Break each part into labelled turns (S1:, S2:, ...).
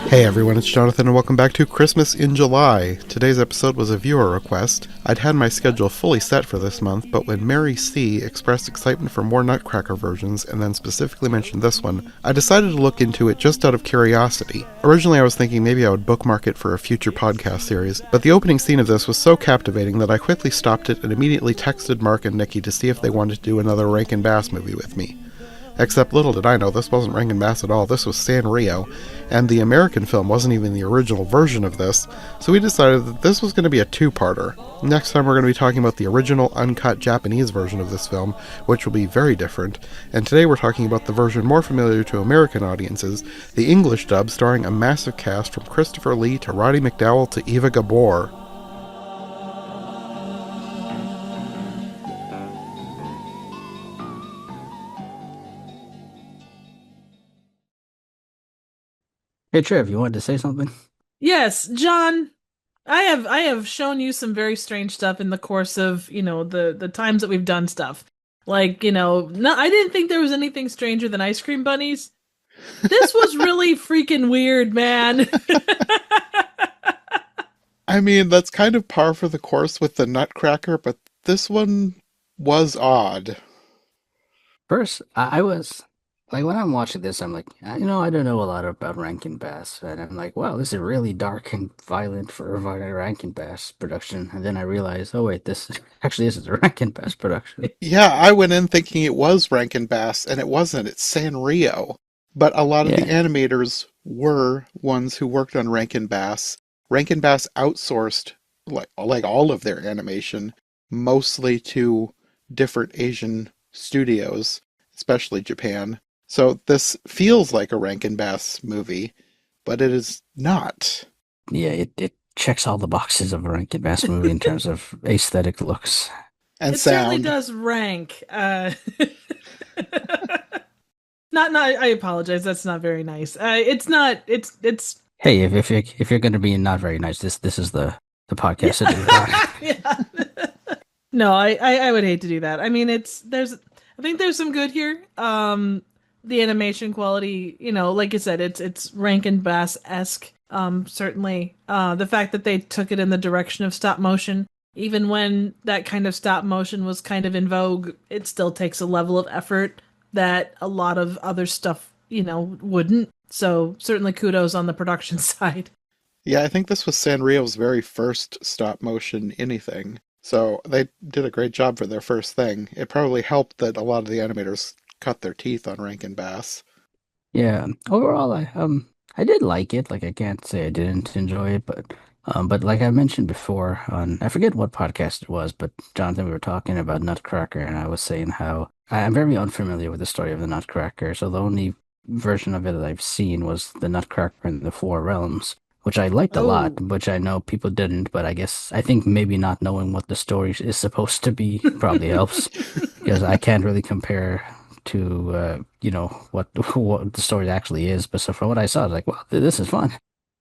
S1: Hey everyone, it's Jonathan and welcome back to Christmas in July. Today's episode was a viewer request. I'd had my schedule fully set for this month, but when Mary C. expressed excitement for more Nutcracker versions and then specifically mentioned this one, I decided to look into it just out of curiosity. Originally I was thinking maybe I would bookmark it for a future podcast series, but the opening scene of this was so captivating that I quickly stopped it and immediately texted Mark and Nicki to see if they wanted to do another Rankin Bass movie with me. Except little did I know, this wasn't Rankin Bass at all, this was Sanrio, and the American film wasn't even the original version of this, so we decided that this was going to be a two-parter. Next time we're going to be talking about the original uncut Japanese version of this film, which will be very different, and today we're talking about the version more familiar to American audiences, the English dub starring a massive cast from Christopher Lee to Roddy McDowall to Eva Gabor.
S2: Hey Trev, you wanted to say something?
S3: Yes, John, I have shown you some very strange stuff in the course of, the times that we've done stuff. Like, no, I didn't think there was anything stranger than ice cream bunnies. This was really freaking weird, man.
S1: I mean, that's kind of par for the course with the Nutcracker, but this one was odd.
S2: First, I was like, when I'm watching this, I'm like, I don't know a lot about Rankin Bass, and I'm like, wow, this is really dark and violent for a Rankin Bass production. And then I realized, oh wait, this is a Rankin Bass production.
S1: Yeah, I went in thinking it was Rankin Bass, and it wasn't. It's Sanrio. But a lot of the
S2: Yeah,
S1: animators were ones who worked on Rankin Bass. Rankin Bass outsourced like all of their animation, mostly to different Asian studios, especially Japan. So this feels like a Rankin Bass movie, but it is not.
S2: yeah, it checks all the boxes of a Rankin Bass movie in terms of aesthetic looks.
S1: And
S3: It certainly
S1: sound.
S3: does rank. Not, I apologize. That's not very nice. It's not, it's,
S2: Hey, if you're going to be not very nice, this is the
S3: yeah.
S2: podcast to do it on.
S3: Yeah. No, I would hate to do that. I mean, I think there's some good here. The animation quality, like you said, it's Rankin Bass-esque. Certainly, the fact that they took it in the direction of stop motion, even when that kind of stop motion was kind of in vogue, it still takes a level of effort that a lot of other stuff, wouldn't. So certainly kudos on the production side.
S1: Yeah, I think this was Sanrio's very first stop motion anything. So they did a great job for their first thing. It probably helped that a lot of the animators cut their teeth on Rankin Bass.
S2: Yeah, overall, I did like it. Like I can't say I didn't enjoy it, but like I mentioned before on I forget what podcast it was, but Jonathan, we were talking about Nutcracker, and I was saying how I'm very unfamiliar with the story of the Nutcracker. So the only version of it that I've seen was the Nutcracker in the Four Realms, which I liked a lot,
S3: Oh,
S2: which I know people didn't. But I think maybe not knowing what the story is supposed to be probably helps because I can't really compare to what the story actually is. But so from what I saw, I was like, well, this is fun.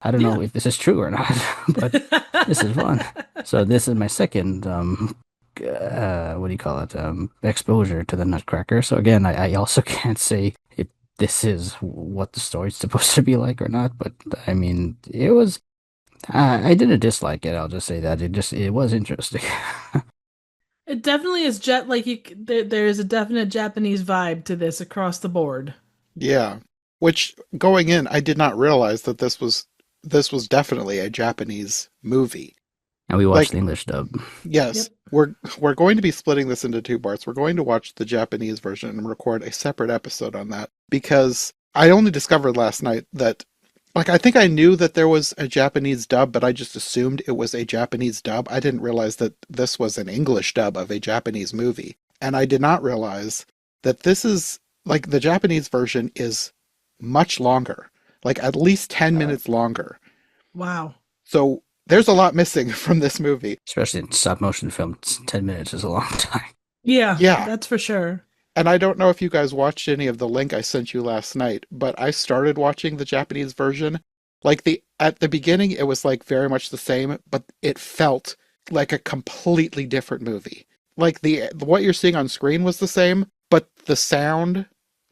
S2: I don't
S3: yeah.
S2: know if this is true or not, but this is fun. So this is my second what do you call it, exposure to the Nutcracker. So again, I also can't say if this is what the story's supposed to be like or not. But I mean, it was. I didn't dislike it. I'll just say that it was interesting.
S3: It definitely is there is a definite Japanese vibe to this across the board.
S1: Yeah. Which going in, I did not realize that this was definitely a Japanese movie.
S2: And we watched the
S1: Like,
S2: English dub.
S1: yes,
S3: Yep.
S1: we're going to be splitting this into two parts. We're going to watch the Japanese version and record a separate episode on that because I only discovered last night that like I think I knew that there was a Japanese dub, but I just assumed it was a Japanese dub. I didn't realize that this was an English dub of a Japanese movie. And I did not realize that this is like the Japanese version is much longer, like at least 10
S2: Uh,
S1: minutes longer.
S3: Wow.
S1: So there's a lot missing from this movie.
S2: Especially in stop motion film, 10 minutes is a long time.
S3: Yeah,
S1: Yeah.
S3: that's for sure.
S1: And I don't know if you guys watched any of the link I sent you last night, but I started watching the Japanese version. Like the at the beginning it was like very much the same, but it felt like a completely different movie. Like the what you're seeing on screen was the same, but the sound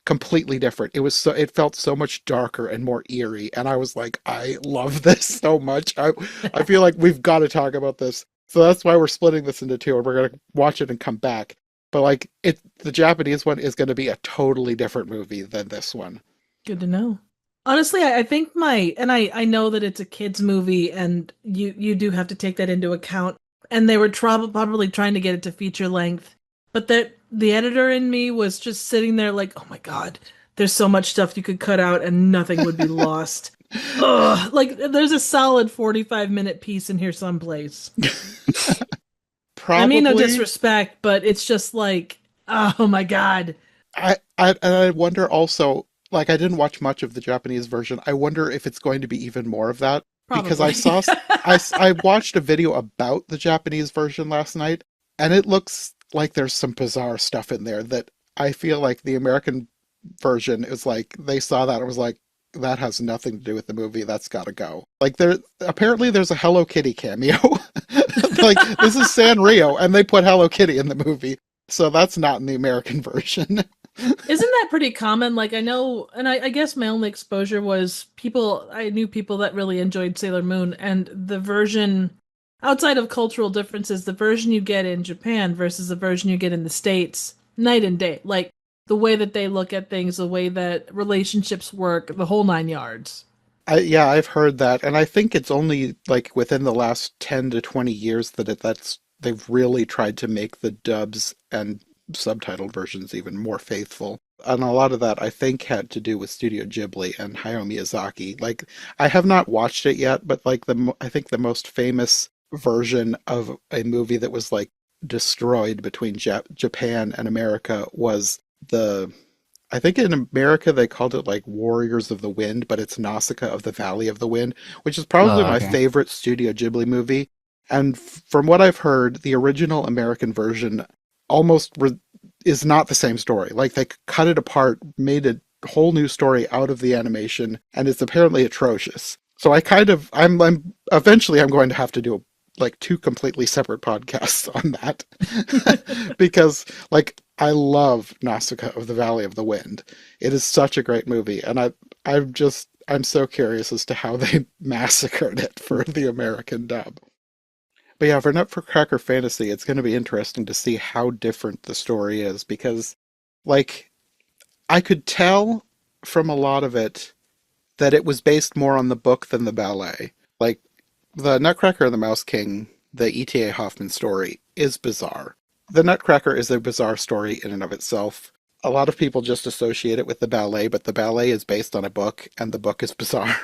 S1: completely different. It felt so much darker and more eerie, and I was like, I love this so much. I feel like we've got to talk about this. So that's why we're splitting this into two, and we're gonna watch it and come back. But like the Japanese one is gonna be a totally different movie than this one.
S3: Good to know. Honestly, I think I know that it's a kids movie and you do have to take that into account. And they were probably trying to get it to feature length, but that the editor in me was just sitting there like, oh my God, there's so much stuff you could cut out and nothing would be lost. Ugh, like there's a solid 45-minute piece in here someplace.
S1: Probably.
S3: I mean, no disrespect, but it's just like, oh my God.
S1: I wonder also, like, I didn't watch much of the Japanese version. I wonder if it's going to be even more of that.
S3: Probably.
S1: Because I watched a video about the Japanese version last night, and it looks like there's some bizarre stuff in there that I feel like the American version is like, they saw that and was like, that has nothing to do with the movie. That's got to go. Like, apparently there's a Hello Kitty cameo. Like, this is Sanrio, and they put Hello Kitty in the movie. So that's not in the American version.
S3: Isn't that pretty common? Like I know, and I guess my only exposure was I knew people that really enjoyed Sailor Moon, and the version, outside of cultural differences, the version you get in Japan versus the version you get in the States, night and day. Like the way that they look at things, the way that relationships work, the whole nine yards.
S1: Yeah, I've heard that, and I think it's only like within the last 10 to 20 years that they've really tried to make the dubs and subtitled versions even more faithful. And a lot of that I think had to do with Studio Ghibli and Hayao Miyazaki. Like, I have not watched it yet, but like I think the most famous version of a movie that was like destroyed between Japan and America was I think in America they called it like Warriors of the Wind, but it's Nausicaa of the Valley of the Wind, which is probably my favorite Studio Ghibli movie. And from what I've heard, the original American version almost is not the same story. Like, they cut it apart, made a whole new story out of the animation, and it's apparently atrocious. So I'm eventually I'm going to have to do like two completely separate podcasts on that. Because like, I love Nausicaa of the Valley of the Wind. It is such a great movie, and I'm so curious as to how they massacred it for the American dub. But yeah, for Nutcracker Fantasy, it's going to be interesting to see how different the story is, because, like, I could tell from a lot of it that it was based more on the book than the ballet. Like, the Nutcracker and the Mouse King, the E.T.A. Hoffman story, is bizarre. The Nutcracker is a bizarre story in and of itself. A lot of people just associate it with the ballet, but the ballet is based on a book, and the book is bizarre.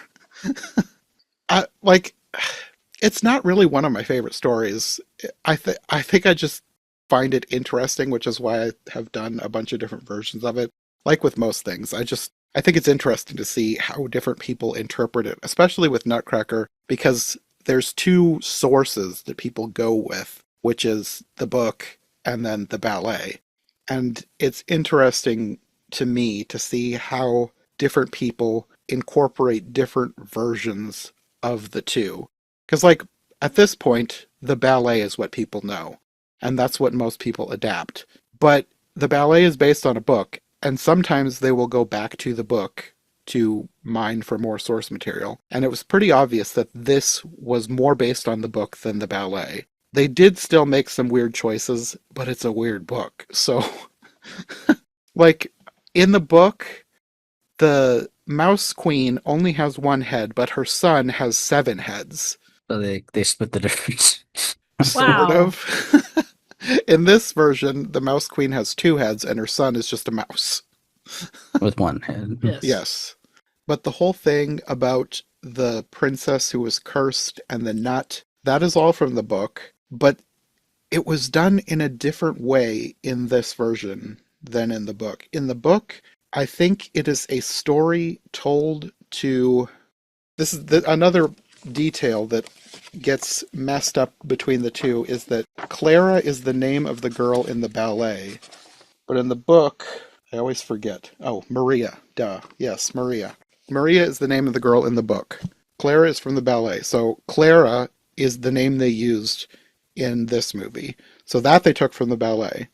S1: It's not really one of my favorite stories. I think I just find it interesting, which is why I have done a bunch of different versions of it. Like with most things, I think it's interesting to see how different people interpret it, especially with Nutcracker, because there's two sources that people go with, which is the book and then the ballet. And it's interesting to me to see how different people incorporate different versions of the two. Because, like, at this point, the ballet is what people know, and that's what most people adapt. But the ballet is based on a book, and sometimes they will go back to the book to mine for more source material. And it was pretty obvious that this was more based on the book than the ballet. They did still make some weird choices, but it's a weird book. So, like, in the book, the Mouse Queen only has one head, but her son has 7 heads.
S2: So they split the difference.
S1: Sort of. In this version, the Mouse Queen has 2 heads, and her son is just a mouse.
S2: With 1 head.
S1: Yes. But the whole thing about the princess who was cursed and the nut, that is all from the book, but it was done in a different way in this version than in the book. In the book, I think it is a story told to... This is another detail that gets messed up between the two, is that Clara is the name of the girl in the ballet, but in the book, I always forget. Oh, Maria. Duh. Yes, Maria. Maria is the name of the girl in the book. Clara is from the ballet. So Clara is the name they used in this movie. So that they took from the ballet.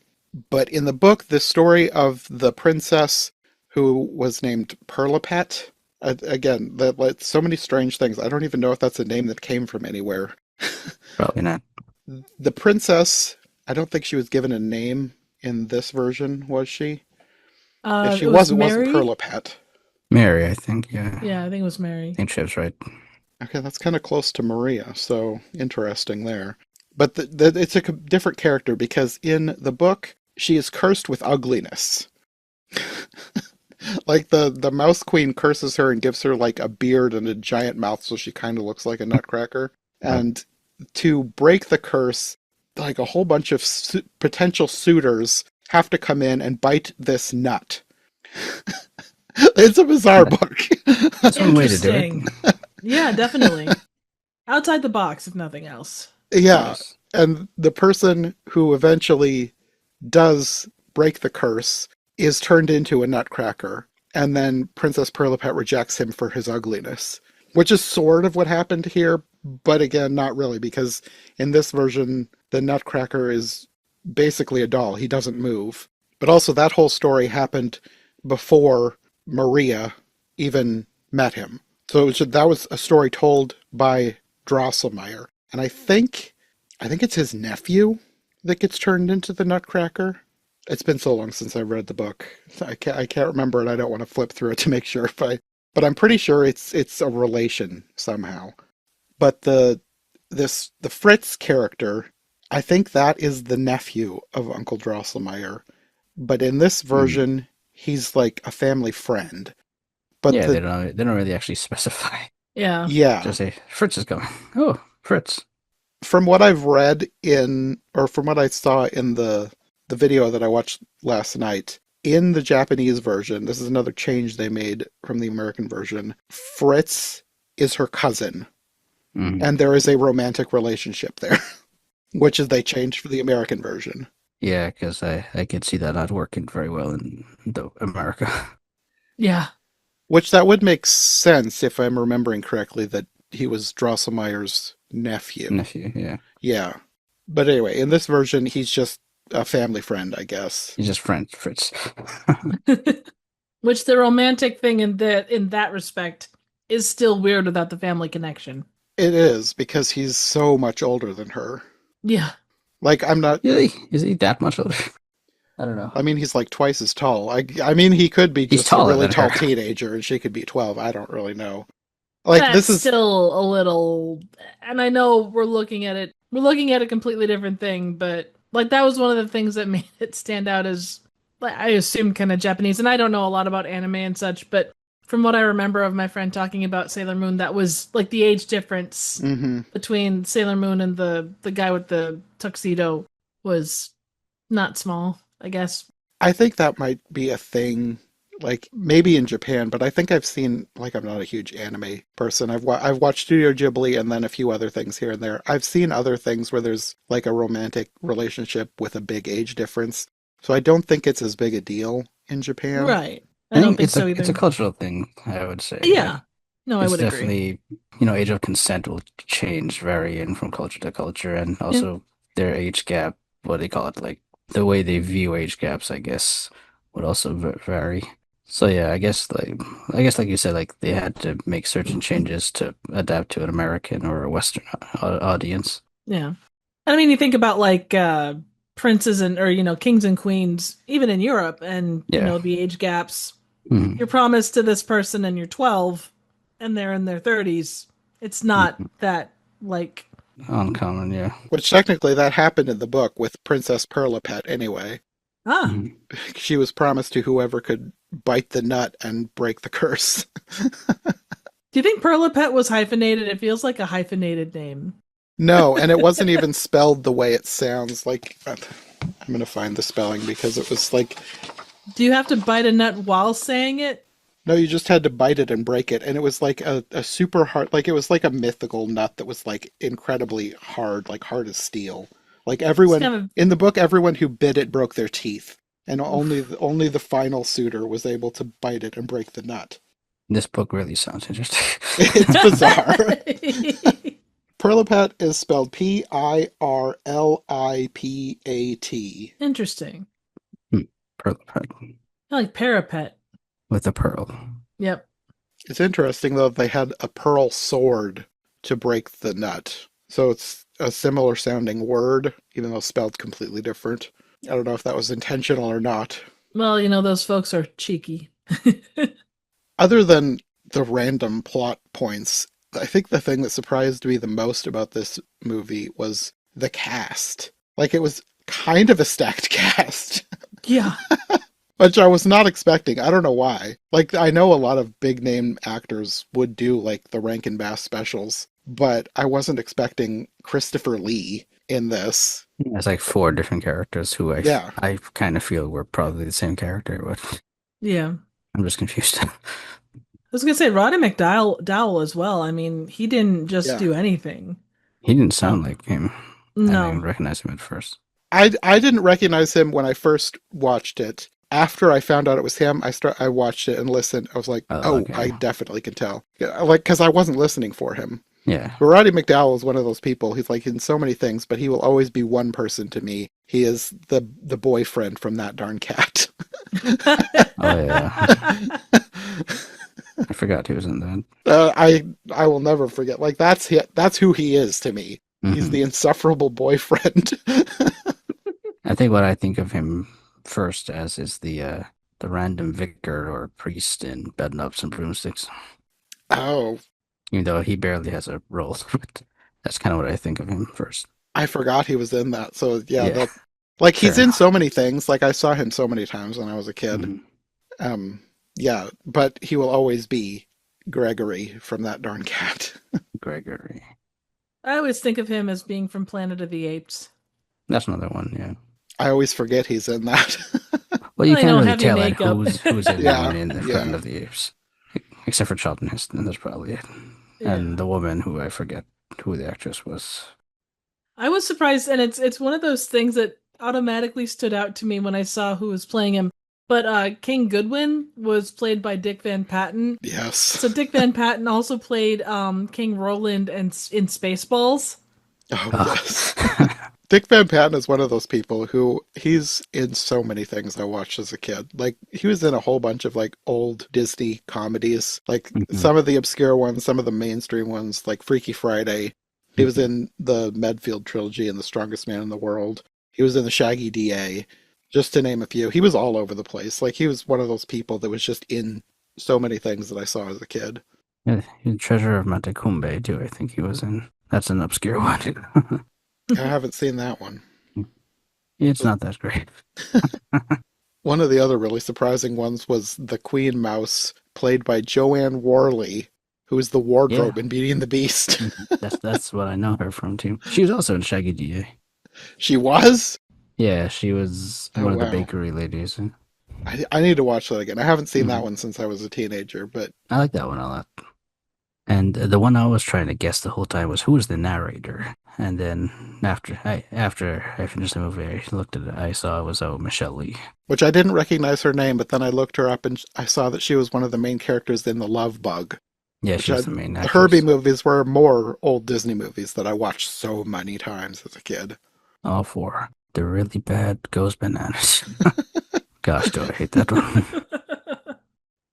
S1: But in the book, the story of the princess who was named Perlipet. Again, that so many strange things. I don't even know if that's a name that came from anywhere.
S2: Probably not.
S1: The princess, I don't think she was given a name in this version, was she? If she
S3: It was
S1: it wasn't
S3: Mary.
S1: Perlipet.
S2: Mary, I think. Yeah,
S3: Yeah, I think it was
S2: I
S3: Mary.
S2: think she was right.
S1: Okay, that's kind of close to Maria, so interesting there. But it's a different character because in the book, she is cursed with ugliness. Like the Mouse Queen curses her and gives her like a beard and a giant mouth, so she kind of looks like a nutcracker. And to break the curse, like a whole bunch of potential suitors have to come in and bite this nut. It's a bizarre book.
S2: That's one way to do it.
S3: Interesting. Yeah, definitely. Outside the box, if nothing else.
S1: Yeah,
S2: Yes.
S1: and the person who eventually does break the curse is turned into a nutcracker, and then Princess Perlipet rejects him for his ugliness, which is sort of what happened here, but again, not really, because in this version, the nutcracker is basically a doll. He doesn't move. But also, that whole story happened before Maria even met him. So that was a story told by Drosselmeyer. And I think it's his nephew that gets turned into the Nutcracker. It's been so long since I read the book. I can't remember it. I don't want to flip through it to make sure but I'm pretty sure it's a relation somehow. But the Fritz character, I think that is the nephew of Uncle Drosselmeyer. But in this version, he's like a family friend. But
S2: Yeah, they don't really actually specify.
S3: Yeah.
S2: Just say Fritz is coming. Oh, Fritz.
S1: From what I've read or from what I saw in the video that I watched last night, in the Japanese version, this is another change they made from the American version, Fritz is her cousin.
S2: Mm-hmm.
S1: And there is a romantic relationship there, which is they changed for the American version.
S2: Yeah, because I could see that not working very well in America.
S3: Yeah.
S1: Which that would make sense if I'm remembering correctly that he was Drosselmeyer's nephew.
S2: Nephew, yeah.
S1: Yeah. But anyway, in this version, he's just a family friend, I guess.
S2: He's just Fritz.
S3: Which the romantic thing in that respect is still weird without the family connection.
S1: It is, because he's so much older than her.
S3: Yeah.
S1: Like, I'm not...
S2: Really? Is he that much older? I don't know.
S1: I mean, he's like twice as tall. I mean, he could be just a really tall teenager, and she could be 12. I don't really know. Like,
S3: That's
S1: this is
S3: still a little... And I know we're looking at a completely different thing, but like that was one of the things that made it stand out as, I assume, kind of Japanese. And I don't know a lot about anime and such, but from what I remember of my friend talking about Sailor Moon, that was like the age difference between Sailor Moon and the guy with the tuxedo was not small, I guess.
S1: I think that might be a thing, like maybe in Japan, but I think I've seen, like, I'm not a huge anime person. I've watched Studio Ghibli and then a few other things here and there. I've seen other things where there's like a romantic relationship with a big age difference. So I don't think it's as big a deal in Japan.
S3: Right. I don't think so either.
S2: It's a cultural thing, I would say.
S3: Yeah. No, I would
S2: agree. Definitely, age of consent will change, varying from culture to culture, and also their age gap, what they call it, like the way they view age gaps, I guess, would also vary. So yeah, I guess like you said, like they had to make certain changes to adapt to an American or a Western audience.
S3: Yeah. I mean, you think about like princes or kings and queens, even in Europe, and the age gaps.
S2: Mm-hmm.
S3: You're promised to this person and you're 12 and they're in their 30s. It's not that like
S2: uncommon, yeah.
S1: Which technically that happened in the book with Princess Perlipet anyway. She was promised to whoever could bite the nut and break the curse.
S3: Do you think Perlipet was hyphenated? It feels like a hyphenated name.
S1: No, and it wasn't even spelled the way it sounds. Like, I'm going to find the spelling because it was like...
S3: Do you have to bite a nut while saying it?
S1: No, you just had to bite it and break it. And it was like a super hard... Like, it was like a mythical nut that was like incredibly hard, like hard as steel. Like everyone... In the book, everyone who bit it broke their teeth. And only the final suitor was able to bite it and break the nut.
S2: This book really sounds interesting.
S1: It's bizarre. Perlipet is spelled Pirlipat.
S3: Interesting.
S2: Perlipet.
S3: I like parapet.
S2: with the pearl.
S3: Yep.
S1: It's interesting, though, they had a pearl sword to break the nut. So it's a similar sounding word, even though spelled completely different. I don't know if that was intentional or not.
S3: Well, those folks are cheeky.
S1: Other than the random plot points, I think the thing that surprised me the most about this movie was the cast. Like, it was kind of a stacked cast,
S3: Yeah.
S1: which I was not expecting. I don't know why. Like, I know a lot of big name actors would do, like, the Rankin Bass specials, but I wasn't expecting Christopher Lee in this.
S2: There's like 4 different characters who
S1: Yeah.
S2: I kind of feel were probably the same character, but
S3: Yeah.
S2: I'm just confused.
S3: I was gonna say Roddy McDowell as well. I mean, he didn't just
S1: Yeah.
S3: do anything.
S2: He didn't sound like him. I didn't
S3: No.
S2: recognize him at first.
S1: I didn't recognize him when I first watched it. After I found out it was him, I watched it and listened. I was like,
S2: Oh,
S1: oh,
S2: okay.
S1: I definitely can tell. Yeah, like, because I wasn't listening for him.
S2: Yeah.
S1: But Roddy McDowell is one of those people. He's like in so many things, but he will always be one person to me. He is the boyfriend from That Darn Cat.
S2: Oh yeah. I forgot he was in that.
S1: I will never forget. Like, that's who he is to me. He's
S2: Mhm.
S1: the insufferable boyfriend.
S2: I think what I think of him first as is the random vicar or priest in Bed Knobs and Broomsticks.
S1: Oh,
S2: Even though he barely has a role, but that's kind of what I think of him first.
S1: I forgot he was in that. So yeah,
S2: Yeah.
S1: like he's
S2: Fair
S1: in
S2: enough.
S1: so many things. Like I saw him so many times when I was a kid.
S2: Mhm.
S1: Yeah, but he will always be Gregory from That Darn Cat.
S2: Gregory.
S3: I always think of him as being from Planet of the Apes.
S2: That's another one, yeah.
S1: I always forget he's in that.
S2: Well, you
S3: Well,
S2: can't really
S3: heavy
S2: tell like
S3: makeup.
S2: who's in
S1: Yeah,
S2: in the
S1: yeah.
S2: Planet of the Apes. Except for Charlton Heston, that's probably it. And
S3: Yeah.
S2: the woman who I forget who the actress was.
S3: I was surprised, and it's one of those things that automatically stood out to me when I saw who was playing him. But King Goodwin was played by Dick Van Patten.
S1: Yes.
S3: So Dick Van Patten also played King Roland in Spaceballs.
S1: Oh,
S2: Oh.
S1: yes. Dick Van Patten is one of those people who he's in so many things I watched as a kid. Like, he was in a whole bunch of like old Disney comedies, like
S2: Mhm.
S1: some of the obscure ones, some of the mainstream ones, like Freaky Friday. He was in the Medfield trilogy and The Strongest Man in the World. He was in the Shaggy DA, just to name a few. He was all over the place. Like, he was one of those people that was just in so many things that I saw as a kid.
S2: Yeah, the Treasure of Matecumbe too, I think he was in. That's an obscure one.
S1: I haven't seen that one.
S2: It's not that great.
S1: One of the other really surprising ones was the Queen Mouse, played by Joanne Worley, who is the wardrobe in Beauty and the Beast.
S2: That's what I know her from too. She was also in Shaggy DA.
S1: She was?
S2: Yeah, she was
S1: Oh,
S2: one of the
S1: wow.
S2: bakery ladies.
S1: I need to watch that again. I haven't seen that
S2: Mhm.
S1: one since I was a teenager, but
S2: I like that one a lot. And the one I was trying to guess the whole time was who was the narrator. And then after I finished the movie, I looked at it. I saw it was Michelle Lee.
S1: which I didn't recognize her name, but then I looked her up and I saw that she was one of the main characters in The Love Bug.
S2: Yeah,
S1: Which
S2: she was the main
S1: the
S2: actress.
S1: Herbie movies were more old Disney movies that I watched so many times as a kid.
S2: All 4. The really bad Goes Bananas. Gosh, do I hate that one.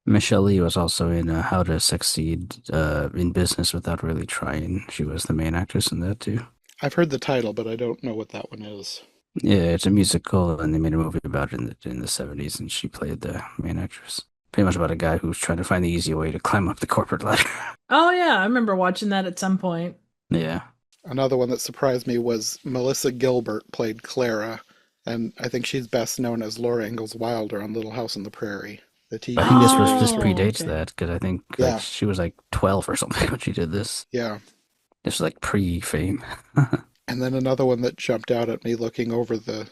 S2: Michelle Lee was also in How to Succeed in Business Without Really Trying. She was the main actress in that too.
S1: I've heard the title, but I don't know what that one is.
S2: Yeah, it's a musical, and they made a movie about it in the 70s, and she played the main actress. Pretty much about a guy who's trying to find the easy way to climb up the corporate ladder.
S3: Oh yeah, I remember watching that at some point.
S2: Yeah.
S1: Another one that surprised me was Melissa Gilbert played Clara, and I think she's best known as Laura Ingalls Wilder on Little House on the Prairie. The TV
S2: I think this
S3: Oh,
S2: predates
S3: okay.
S2: that, because I think
S1: Yeah.
S2: she was like 12 or something when she did this.
S1: Yeah.
S2: This was like pre-fame.
S1: And then another one that jumped out at me looking over the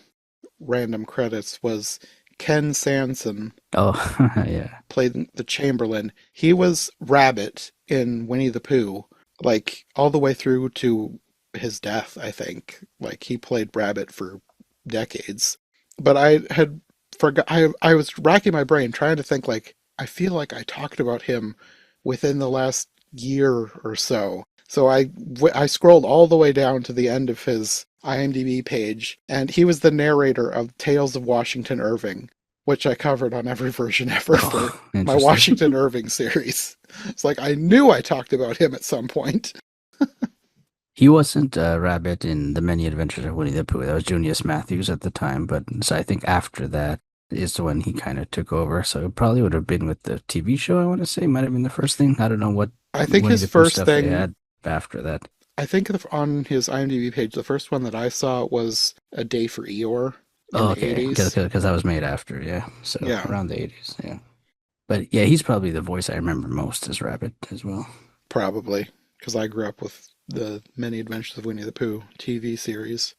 S1: random credits was Ken Sanson
S2: Oh, yeah.
S1: played the Chamberlain. He was Rabbit in Winnie the Pooh, like all the way through to his death, I think. Like, he played Rabbit for decades. But I had forgot. I was racking my brain trying to think, like, I feel like I talked about him within the last year or so. So I scrolled all the way down to the end of his IMDb page, and he was the narrator of Tales of Washington Irving, which I covered on every version ever for
S2: Oh,
S1: my
S2: interesting.
S1: Washington Irving series. It's like I knew I talked about him at some point.
S2: He wasn't Rabbit in The Many Adventures of Winnie the Pooh. That was Junius Matthews at the time, but so I think after that is when he kind of took over. So it probably would have been with the TV show, I want to say. Might have been the first thing. I don't know what
S1: I think
S2: Winnie
S1: his
S2: the Pooh
S1: first
S2: stuff they
S1: thing,
S2: had after that.
S1: I think on his IMDb page, the first one that I saw was A Day for Eeyore in
S2: Oh,
S1: the
S2: okay,
S1: 80s.
S2: because that was made after, yeah. So
S1: Yeah,
S2: around the 80s, yeah. But yeah, he's probably the voice I remember most as Rabbit as well.
S1: probably, because I grew up with the Many Adventures of Winnie the Pooh TV series.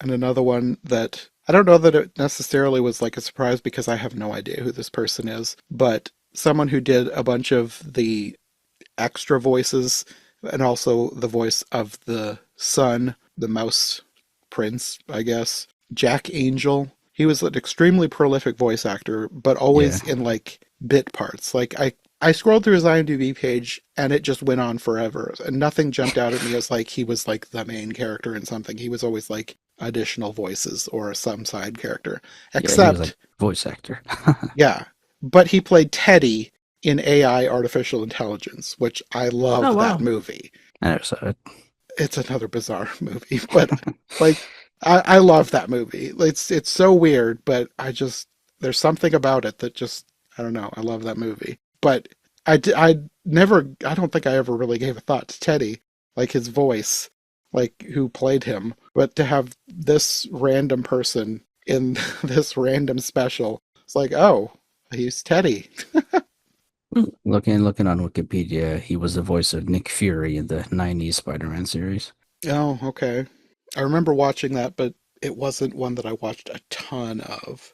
S1: And another one that I don't know that it necessarily was like a surprise because I have no idea who this person is, but someone who did a bunch of the extra voices and also the voice of the son, the mouse prince, I guess, Jack Angel. He was an extremely prolific voice actor, but
S2: Yeah,
S1: always in like bit parts. Like I scrolled through his IMDb page and it just went on forever. And nothing jumped out at me as like he was like the main character in something. He was always like additional voices or some side character.
S2: yeah, he was like
S1: Except,
S2: voice actor.
S1: yeah, but he played Teddy in AI Artificial Intelligence, which I
S3: Oh
S1: love that
S3: wow.
S1: movie.
S2: I never saw it.
S1: It's another bizarre movie, but like I love that movie. It's so weird, but there's something about it that just I don't know. I love that movie. But I never I don't think I ever really gave a thought to Teddy, like his voice, like who played him. But to have this random person in this random special, it's like, oh, he's Teddy.
S2: Looking on Wikipedia, he was the voice of Nick Fury in the '90s Spider-Man series.
S1: Oh, okay. I remember watching that, but it wasn't one that I watched a ton of.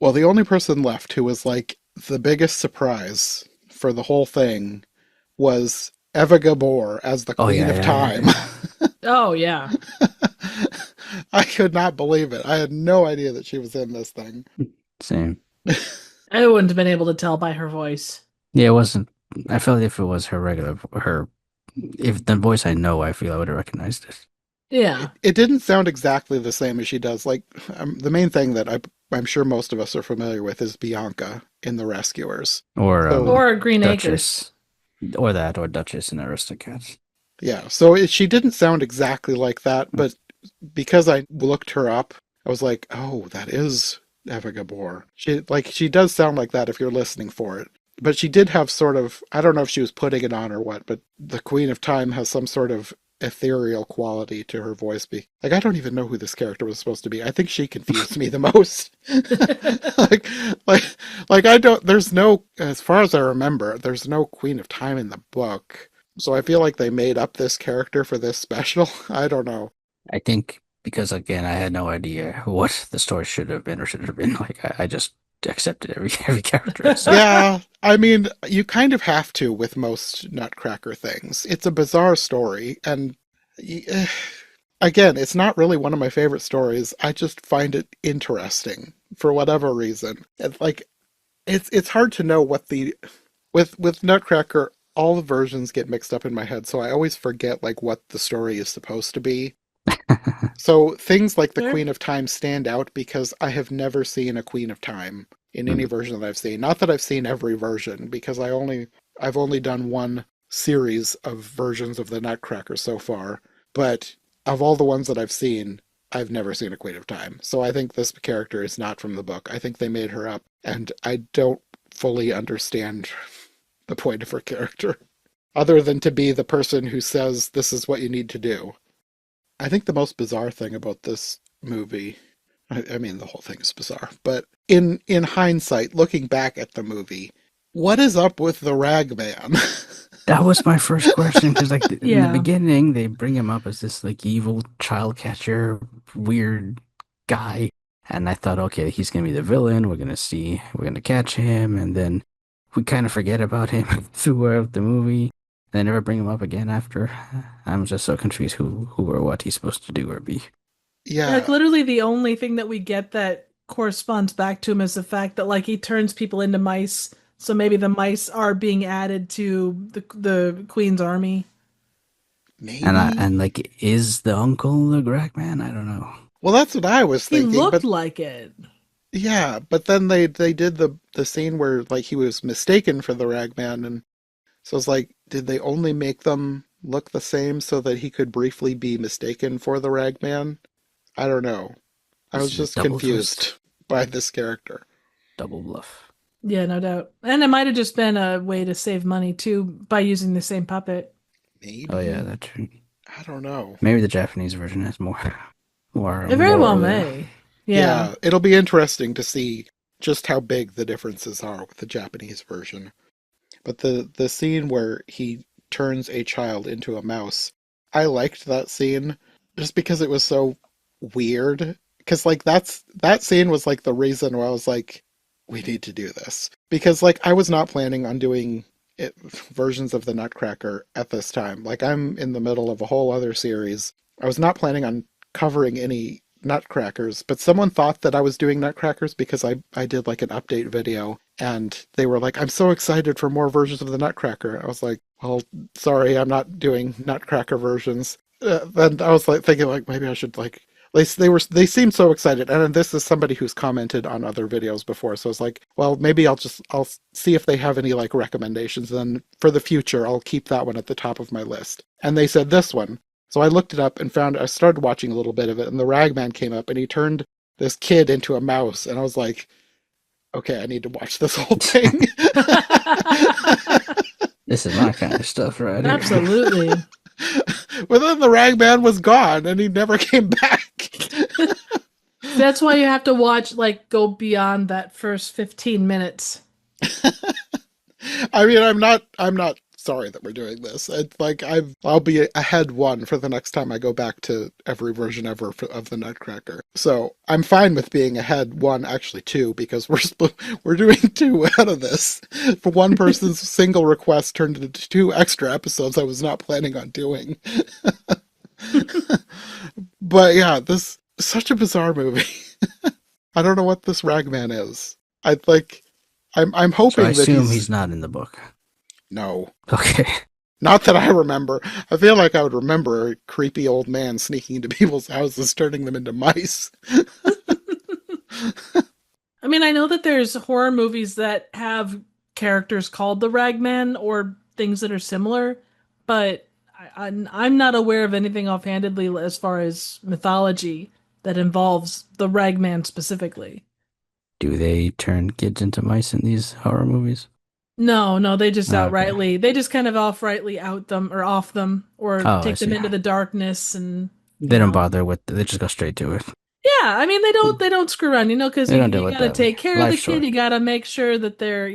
S1: Well, the only person left who was like the biggest surprise for the whole thing was Eva Gabor as the
S2: Oh
S1: Queen
S2: yeah,
S1: of
S2: yeah,
S1: Time.
S2: yeah,
S3: Oh yeah.
S1: I could not believe it. I had no idea that she was in this thing.
S2: yeah. Same.
S3: I wouldn't have been able to tell by her voice.
S2: Yeah, it wasn't. I felt if it was if the voice I know, I feel I would have recognized it.
S3: Yeah.
S1: It didn't sound exactly the same as she does. Like the main thing that I'm sure most of us are familiar with is Bianca in The Rescuers.
S2: Or
S1: So
S3: Or Green Acres.
S2: Duchess, or Duchess in Aristocats.
S1: yeah, so she didn't sound exactly like that, but because I looked her up, I was like, oh, that is Eva Gabor. She does sound like that if you're listening for it. But she did have sort of, I don't know if she was putting it on or what, but the Queen of Time has some sort of ethereal quality to her voice. Like, I don't even know who this character was supposed to be. I think she confused me the most. like, like, like I don't, there's no, as far as I remember, there's no Queen of Time in the book. So I feel like they made up this character for this special. I don't know.
S2: I think because again, I had no idea what the story should have been or should have been. Like I just accepted every character. So
S1: Yeah, I mean, you kind of have to with most Nutcracker things. It's a bizarre story, and y- again, it's not really one of my favorite stories. I just find it interesting for whatever reason. It's hard to know what the with Nutcracker. All the versions get mixed up in my head, so I always forget like what the story is supposed to be. So things like the
S3: Fair.
S1: Queen of Time stand out because I have never seen a Queen of Time in any
S2: Mm.
S1: version that I've seen. Not that I've seen every version, because I've only done one series of versions of the Nutcracker so far. But of all the ones that I've seen, I've never seen a Queen of Time. So I think this character is not from the book. I think they made her up, and I don't fully understand the point of her character, other than to be the person who says this is what you need to do. I think the most bizarre thing about this movie, I mean, the whole thing is bizarre, but in hindsight, looking back at the movie, what is up with the rag man?
S2: that was my first question because like in the
S3: Yeah.
S2: beginning they bring him up as this like evil child catcher, weird guy, and I thought, okay, he's gonna be the villain. We're gonna catch him, and then we kind of forget about him throughout the movie. They never bring him up again after. I'm just so confused who or what he's supposed to do or be.
S3: Like
S1: Yeah,
S3: literally the only thing that we get that corresponds back to him is the fact that like he turns people into mice. So maybe the mice are being added to the Queen's army.
S2: And
S1: maybe.
S2: like, is the uncle the Greg man? I don't know.
S1: Well, that's what I was
S3: He
S1: thinking,
S3: looked
S1: but
S3: like it.
S1: Yeah, but then they did the scene where like he was mistaken for the Ragman, and so it's like, did they only make them look the same so that he could briefly be mistaken for the Ragman? I don't know. I
S2: This
S1: was
S2: is a
S1: just
S2: double twist,
S1: confused by this character.
S2: double bluff.
S3: Yeah, no doubt. And it might have just been a way to save money too by using the same puppet.
S2: Oh yeah,
S1: Maybe?
S2: that's true.
S1: I don't know.
S2: Maybe the Japanese version has more
S3: It very well
S2: moral there.
S3: may. Yeah.
S1: Yeah, it'll be interesting to see just how big the differences are with the Japanese version. But the scene where he turns a child into a mouse, I liked that scene just because it was so weird. Because like that scene was like the reason why I was like, we need to do this. Because like I was not planning on doing versions of the Nutcracker at this time. Like I'm in the middle of a whole other series. I was not planning on covering any Nutcrackers, but someone thought that I was doing Nutcrackers because I did like an update video and they were like, I'm so excited for more versions of the Nutcracker. I was like, well, sorry, I'm not doing Nutcracker versions. Then I was like thinking like maybe I should like they seemed so excited, and this is somebody who's commented on other videos before, so it's like, well, maybe I'll see if they have any like recommendations, and then for the future I'll keep that one at the top of my list. And they said this one, so I looked it up and found I started watching a little bit of it, and the Ragman came up, and he turned this kid into a mouse, and I was like, okay, I need to watch this whole thing.
S2: This is my kind of stuff right here.
S3: Absolutely.
S1: But then the Ragman was gone, and he never came back.
S3: That's why you have to watch, like, go beyond that first 15 minutes.
S1: I mean, I'm not sorry that we're doing this. It's like I'll be ahead one for the next time I go back to every version ever of the Nutcracker. So I'm fine with being ahead one, actually two, because we're doing two out of this. For one person's single request turned into two extra episodes I was not planning on doing. But yeah, this is such a bizarre movie. I don't know what this Ragman is. I like. I'm
S2: So I
S1: hoping that
S2: assume he's not in the book.
S1: No.
S2: Okay.
S1: Not that I remember. I feel like I would remember a creepy old man sneaking into people's houses, turning them into mice.
S3: I mean, I know that there's horror movies that have characters called the Ragman or things that are similar, but I'm not aware of anything offhandedly as far as mythology that involves the Ragman specifically.
S2: Do they turn kids into mice in these horror movies?
S3: No, no, they just
S2: Okay.
S3: they just kind of outrightly out them or off them or
S2: Oh, I
S3: take them
S2: see.
S3: into the darkness and,
S2: They don't bother with. They just go straight to it.
S3: yeah, I mean they don't screw around, because
S2: They don't deal
S3: you
S2: with
S3: got to
S2: that.
S3: take care of the
S2: Life
S3: kid,
S2: short.
S3: you got to make sure that they're,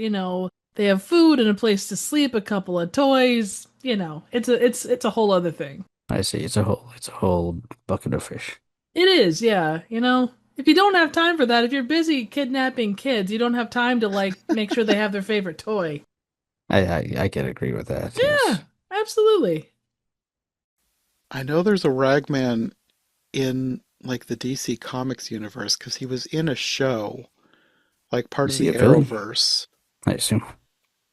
S3: they have food and a place to sleep, a couple of toys, it's a whole other thing.
S2: I see. It's a whole bucket of fish.
S3: It is, yeah, if you don't have time for that, if you're busy kidnapping kids, you don't have time to like make sure they have their favorite toy.
S2: I can agree with that.
S3: Yeah,
S2: Yes.
S3: absolutely.
S1: I know there's a Ragman in like the DC Comics universe because he was in a show, like part
S2: Is
S1: of
S2: he
S1: the
S2: a villain?
S1: Arrowverse.
S2: I assume.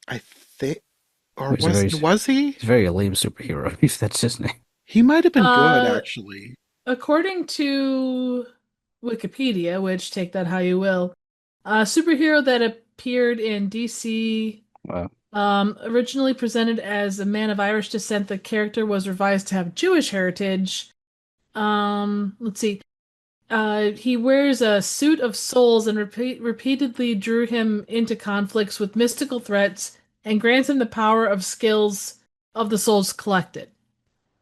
S1: I think, or
S2: He's a very
S1: was he?
S2: he's a very lame superhero. If that's his name.
S1: He might have been good
S3: Uh,
S1: actually.
S3: According to Wikipedia, which take that how you will, a superhero that appeared in DC,
S2: Wow.
S3: originally presented as a man of Irish descent, the character was revised to have Jewish heritage. Let's see. He wears a suit of souls and repeatedly drew him into conflicts with mystical threats and grants him the power of skills of the souls collected.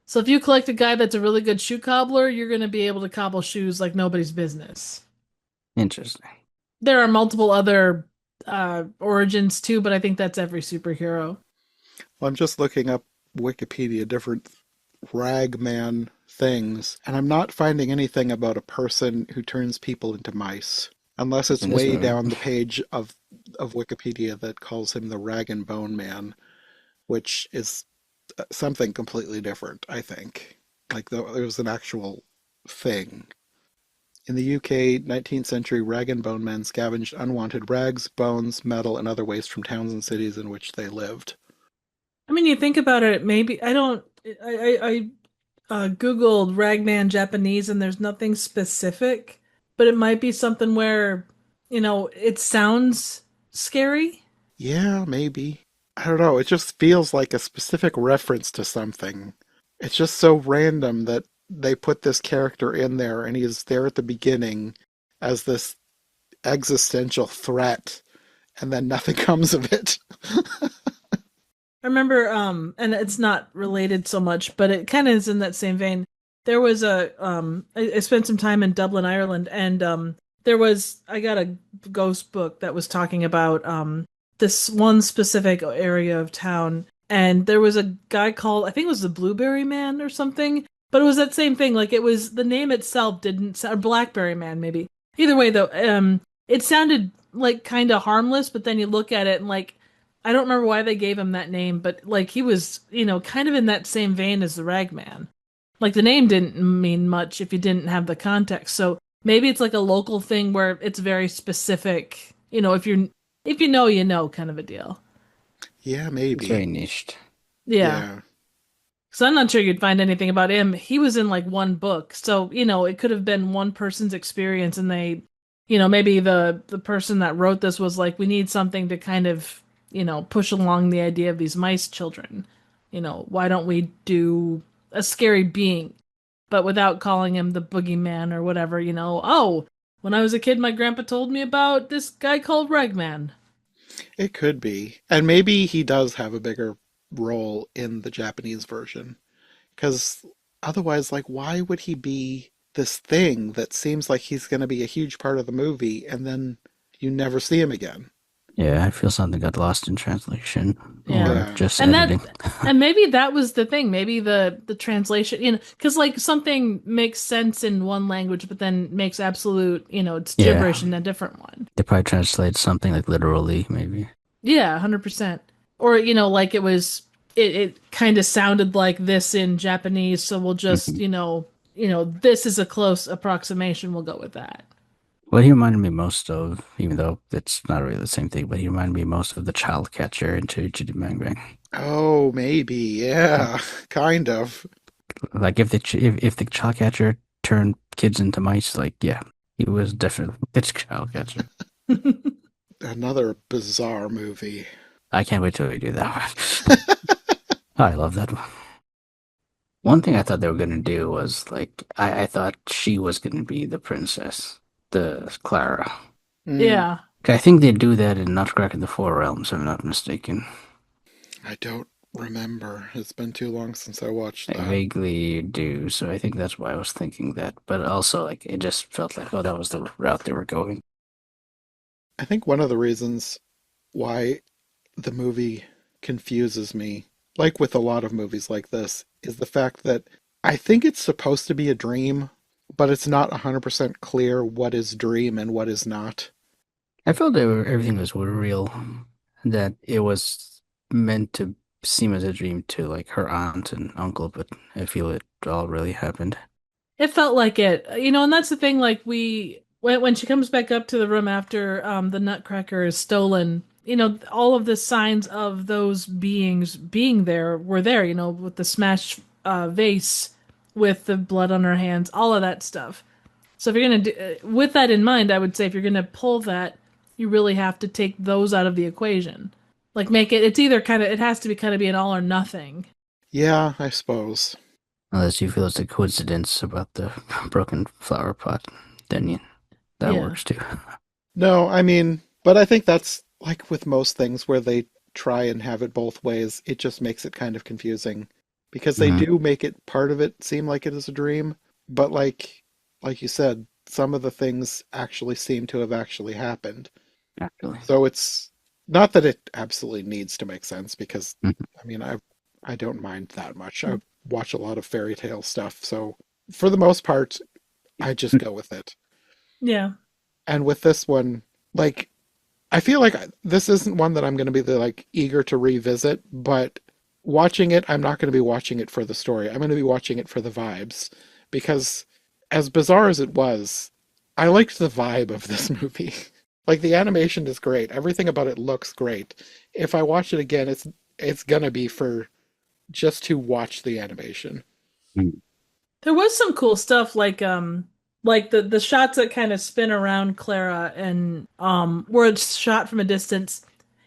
S3: So if you collect a guy that's a really good shoe cobbler, you're going to be able to cobble shoes like nobody's business.
S2: Interesting.
S3: There are multiple other origins too, but I think that's every superhero.
S1: Well, I'm just looking up Wikipedia different Ragman things, and I'm not finding anything about a person who turns people into mice, unless it's
S2: In this
S1: way
S2: movie.
S1: down the page of Wikipedia that calls him the Rag and Bone Man, which is something completely different, I think. Like there was an actual thing. In the UK, 19th century rag and bone men scavenged unwanted rags, bones, metal, and other waste from towns and cities in which they lived.
S3: I mean, you think about it, maybe I don't. I Googled Ragman Japanese and there's nothing specific, but it might be something where, it sounds scary.
S1: Yeah, maybe. I don't know. It just feels like a specific reference to something. It's just so random that they put this character in there and he's there at the beginning as this existential threat, and then nothing comes of it.
S3: I remember, and it's not related so much, but it kind of is in that same vein. There was I spent some time in Dublin, Ireland, and I got a ghost book that was talking about this one specific area of town, and there was a guy called, I think it was the Blueberry Man or something, but it was that same thing. Like it was the name itself didn't sound, Blackberry Man maybe. Either way, though, it sounded like kind of harmless, but then you look at it and like I don't remember why they gave him that name, but like he was, kind of in that same vein as the Ragman. Like the name didn't mean much if you didn't have the context. So maybe it's like a local thing where it's very specific. If you know kind of a deal.
S1: Yeah,
S2: It's very
S1: maybe.
S2: niched.
S3: Yeah.
S1: Yeah.
S3: Because I'm not sure you'd find anything about him. He was in like one book. So, it could have been one person's experience and maybe the person that wrote this was like, we need something to kind of, push along the idea of these mice children. Why don't we do a scary being, but without calling him the boogeyman or whatever, oh, when I was a kid, my grandpa told me about this guy called Ragman.
S1: It could be. And maybe he does have a bigger role in the Japanese version. Because otherwise, like, why would he be this thing that seems like he's going to be a huge part of the movie and then you never see him again?
S2: Yeah, I feel something got lost in translation
S3: Yeah.
S2: or
S1: Yeah.
S2: just
S3: And
S2: editing.
S3: that and maybe that was the thing. Maybe the translation, because like something makes sense in one language, but then makes absolute, it's
S2: Yeah,
S3: gibberish in a different one.
S2: they probably translate something like literally, maybe.
S3: Yeah, 100%. Or, like it kind of sounded like this in Japanese, so we'll just,
S2: Mhm.
S3: this is a close approximation. We'll go with that.
S2: What he reminded me most of, even though it's not really the same thing, but he reminded me most of the child catcher into Chitty Bang Bang.
S1: Oh, maybe. Yeah. Kind of.
S2: Like if the child catcher turned kids into mice, like yeah, he was definitely the child catcher.
S1: Another bizarre movie.
S2: I can't wait till we do that one. I love that one. One thing I thought they were gonna do was like I thought she was gonna be the princess, the Clara.
S1: Mm,
S3: Yeah.
S2: I think they do that in Nutcracker in the Four Realms, if I'm not mistaken.
S1: I don't remember. It's been too long since I watched
S2: I
S1: that.
S2: vaguely do, so I think that's why I was thinking that. But also, like, it just felt like, oh, that was the route they were going.
S1: I think one of the reasons why the movie confuses me, like with a lot of movies like this, is the fact that I think it's supposed to be a dream, but it's not 100% clear what is dream and what is not.
S2: I felt everything was real, that it was meant to seem as a dream to like her aunt and uncle, but I feel it all really happened.
S3: It felt like it, and that's the thing. Like when she comes back up to the room after the Nutcracker is stolen, all of the signs of those beings being there were there. With the smashed vase, with the blood on her hands, all of that stuff. So if you're gonna do, with that in mind, I would say if you're gonna pull that, you really have to take those out of the equation. Like make it. It's either it has to be kind of be an all or nothing.
S1: Yeah, I suppose.
S2: Unless you feel it's a coincidence about the broken flower pot, then that
S3: Yeah.
S2: works too.
S1: No, I mean, but I think that's like with most things where they try and have it both ways, it just makes it kind of confusing because they
S2: Hmm.
S1: do make it part of it seem like it is a dream, but like you said, some of the things actually seem to have actually happened.
S2: Actually.
S1: So it's not that it absolutely needs to make sense because
S2: Mhm.
S1: I mean, I don't mind that much. I watch a lot of fairy tale stuff, so for the most part, I just go with it.
S3: Yeah.
S1: And with this one, like I feel like this isn't one that I'm going to be like eager to revisit, but watching it, I'm not going to be watching it for the story. I'm going to be watching it for the vibes because as bizarre as it was, I liked the vibe of this movie. Like the animation is great. Everything about it looks great. If I watch it again, it's going to be for just to watch the animation.
S2: Mhm.
S3: There was some cool stuff like Like the shots that kind of spin around Clara and where it's shot from a distance,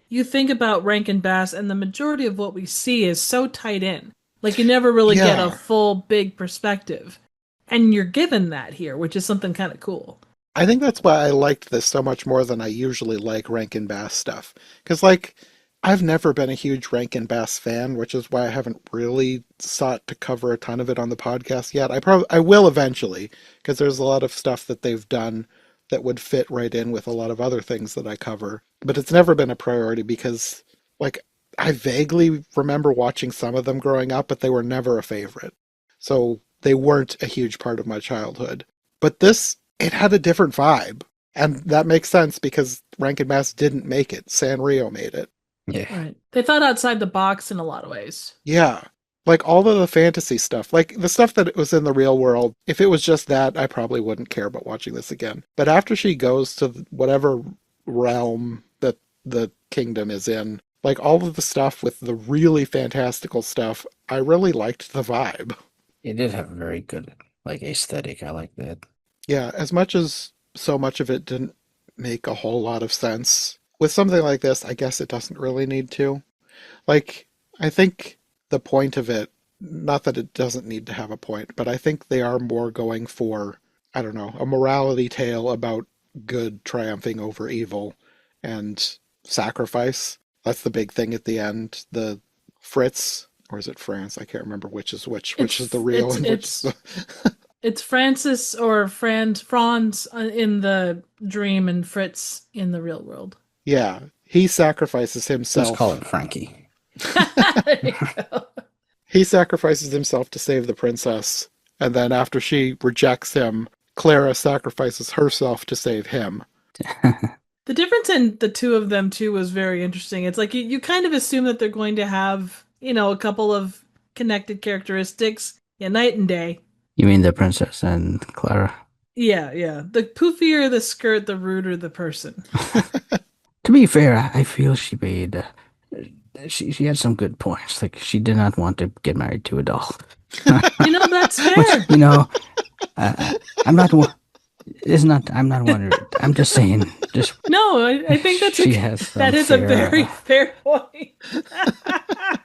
S3: you think about Rankin Bass and the majority of what we see is so tight in. Like you never really get a
S1: Yeah.
S3: full big perspective. And you're given that here, which is something kind of cool.
S1: I think that's why I liked this so much more than I usually like Rankin Bass stuff. Because, like, I've never been a huge Rankin Bass fan, which is why I haven't really sought to cover a ton of it on the podcast yet. I will eventually, because there's a lot of stuff that they've done that would fit right in with a lot of other things that I cover. But it's never been a priority because, like, I vaguely remember watching some of them growing up, but they were never a favorite. So they weren't a huge part of my childhood. But this, it had a different vibe. And that makes sense because Rankin Bass didn't make it. Sanrio made it.
S2: Yeah.
S3: Right. They thought outside the box in a lot of ways.
S1: Yeah. Like all of the fantasy stuff, like the stuff that was in the real world, if it was just that, I probably wouldn't care about watching this again. But after she goes to whatever realm that the kingdom is in, like all of the stuff with the really fantastical stuff, I really liked the vibe.
S2: It did have a very good like aesthetic. I like that.
S1: Yeah, as much as so much of it didn't make a whole lot of sense. With something like this, I guess it doesn't really need to. Like, I think the point of it, not that it doesn't need to have a point, but I think they are more going for, I don't know, a morality tale about good triumphing over evil and sacrifice. That's the big thing at the end. The Fritz, or is it France? I can't remember which is which is the real and which is the...
S3: It's Francis or Franz in the dream and Fritz in the real world.
S1: Yeah, he sacrifices
S2: Let's
S1: himself.
S2: call it Frankie.
S3: There you go.
S1: He sacrifices himself to save the princess, and then after she rejects him, Clara sacrifices herself to save him.
S3: The difference in the two of them too was very interesting. It's like you kind of assume that they're going to have, a couple of connected characteristics. Yeah, night and day.
S2: You mean the princess and Clara?
S3: Yeah, yeah. The poofier the skirt, the ruder the person.
S2: To be fair, I feel she made she had some good points. Like she did not want to get married to a doll.
S3: That's fair.
S2: I'm not one. It's not. I'm not wondering. I'm just saying. Just
S3: No, I think that's
S2: she has
S3: that is a very fair point.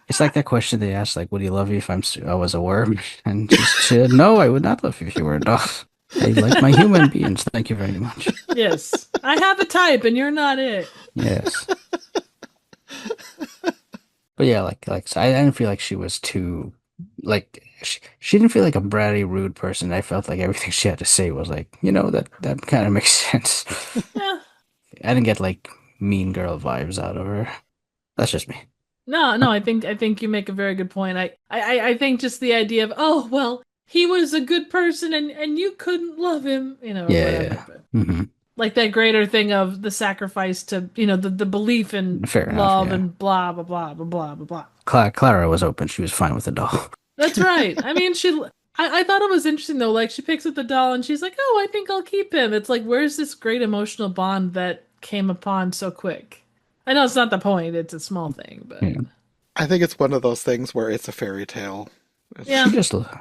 S2: It's like that question they asked, like, "Would you love me if I was a worm?" And she said, "No, I would not love you if you were a doll. I like my human beings. Thank you very much."
S3: Yes, I have a type, and you're not it.
S2: Yes. But yeah, so I didn't feel like she was too, like, she didn't feel like a bratty, rude person. I felt like everything she had to say was like, that kind of makes sense.
S3: Yeah.
S2: I didn't get like mean girl vibes out of her. That's just me.
S3: No, I think you make a very good point. I think just the idea of, oh well, he was a good person and you couldn't love him, or whatever. But,
S2: Mm-hmm.
S3: like that greater thing of the sacrifice to, the belief in
S2: Fair enough,
S3: love
S2: yeah.
S3: and blah blah blah blah blah blah blah.
S2: Clara was open. She was fine with the doll.
S3: That's right. I mean, I thought it was interesting though. Like she picks up the doll and she's like, "Oh, I think I'll keep him." It's like, where's this great emotional bond that came upon so quick? I know it's not the point; it's a small thing, but
S2: Yeah.
S1: I think it's one of those things where it's a fairy tale.
S3: yeah,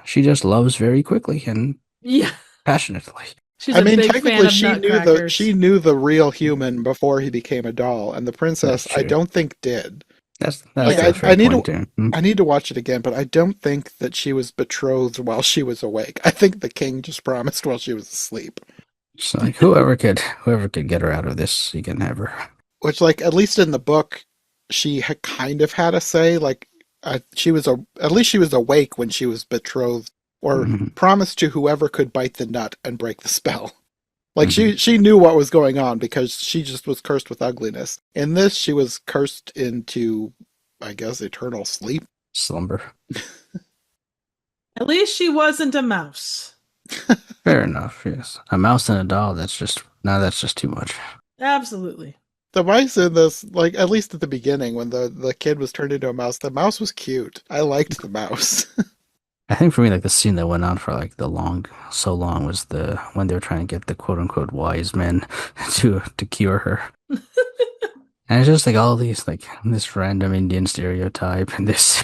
S2: She just loves very quickly and
S3: yeah.
S2: passionately.
S3: She's a big fan
S1: technically
S3: of
S1: she
S3: Nutcrackers.
S1: she knew the real human before he became a doll, and the princess
S2: That's
S1: I
S2: true.
S1: don't think did.
S2: That's
S3: Like,
S2: a fair
S1: I need
S2: point
S1: to-
S2: too. Mm.
S1: I need to watch it again, but I don't think that she was betrothed while she was awake. I think the king just promised while she was asleep.
S2: So like whoever could get her out of this, you can have her.
S1: Which, like, at least in the book, she had kind of had a say. Like, at least she was awake when she was betrothed or
S2: Mhm.
S1: promised to whoever could bite the nut and break the spell. Like,
S2: Mhm.
S1: she knew what was going on because she just was cursed with ugliness. In this, she was cursed into, I guess, eternal sleep.
S2: Slumber.
S3: At least she wasn't a mouse.
S2: Fair enough, yes. A mouse and a doll, that's just too much.
S3: Absolutely.
S1: The mice in this, like, at least at the beginning, when the kid was turned into a mouse, the mouse was cute. I liked the mouse.
S2: I think for me, like the scene that went on for like so long was when they were trying to get the quote unquote wise men to cure her. And it's just like all these, like this random Indian stereotype and this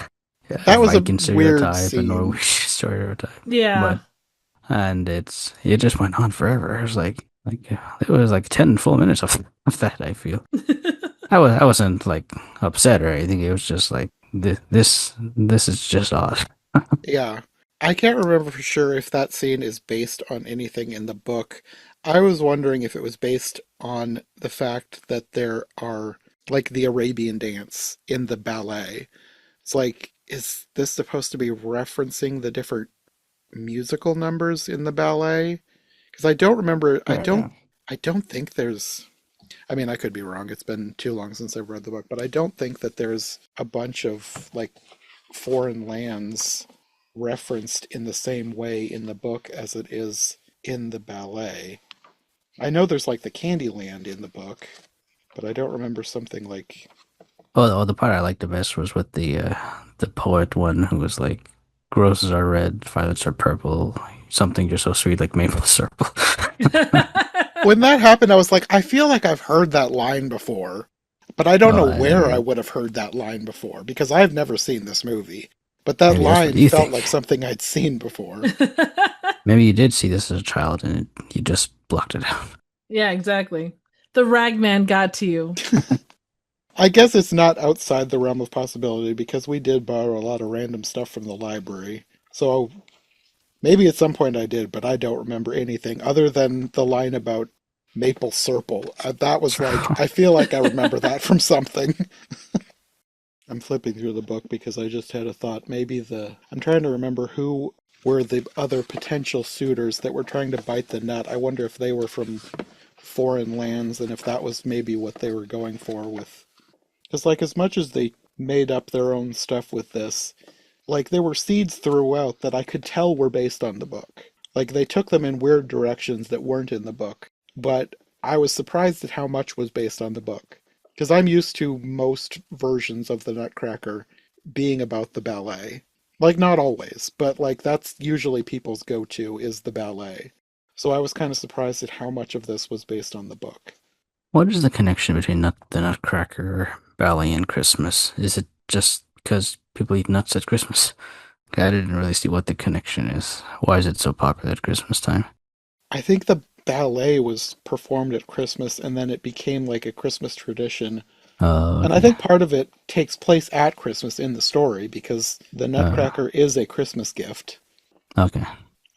S1: That was a
S2: Viking
S1: weird
S2: stereotype
S1: scene.
S2: and Norwegian stereotype.
S3: Yeah.
S2: But and it just went on forever. It was it was like 10 full minutes of that. I feel I wasn't like upset or anything. It was just like this is just odd.
S1: Yeah. I can't remember for sure if that scene is based on anything in the book. I was wondering if it was based on the fact that there are, like, the Arabian dance in the ballet. It's like, is this supposed to be referencing the different musical numbers in the ballet? Because I don't remember,
S2: Yeah.
S1: I don't think there's, I mean, I could be wrong. It's been too long since I've read the book, but I don't think that there's a bunch of, like, foreign lands referenced in the same way in the book as it is in the ballet. I know there's, like, the Candyland in the book, but I don't remember something like.
S2: The part I liked the best was with the poet one who was like, "Roses are red, violets are purple, something you're so sweet like maple syrup."
S1: When that happened, I was like, I feel like I've heard that line before, but I don't
S2: Oh,
S1: know
S2: I
S1: where I
S2: mean,
S1: would have heard that line before because I've never seen this movie. But that
S2: maybe that's what
S1: line
S2: you
S1: felt
S2: think.
S1: like something I'd seen before.
S2: Maybe you did see this as a child and you just blocked it out.
S3: Yeah, exactly. The ragman got to you.
S1: I guess it's not outside the realm of possibility because we did borrow a lot of random stuff from the library. So maybe at some point I did, but I don't remember anything other than the line about maple syrup. That was like, I feel like I remember that from something. I'm flipping through the book because I just had a thought. I'm trying to remember who were the other potential suitors that were trying to bite the nut. I wonder if they were from foreign lands and if that was maybe what they were going for with. Because, like, as much as they made up their own stuff with this, like, there were seeds throughout that I could tell were based on the book. Like, they took them in weird directions that weren't in the book. But I was surprised at how much was based on the book. Because I'm used to most versions of the Nutcracker being about the ballet. Like, not always, but, like, that's usually people's go-to is the ballet. So I was kind of surprised at how much of this was based on the book.
S2: What is the connection between the Nutcracker, Ballet, and Christmas? Is it just because people eat nuts at Christmas? I didn't really see what the connection is. Why is it so popular at Christmas time?
S1: I think the ballet was performed at Christmas and then it became like a Christmas tradition.
S2: Oh,
S1: And I
S2: okay.
S1: think part of it takes place at Christmas in the story because the
S2: Uh,
S1: Nutcracker is a Christmas gift.
S2: okay.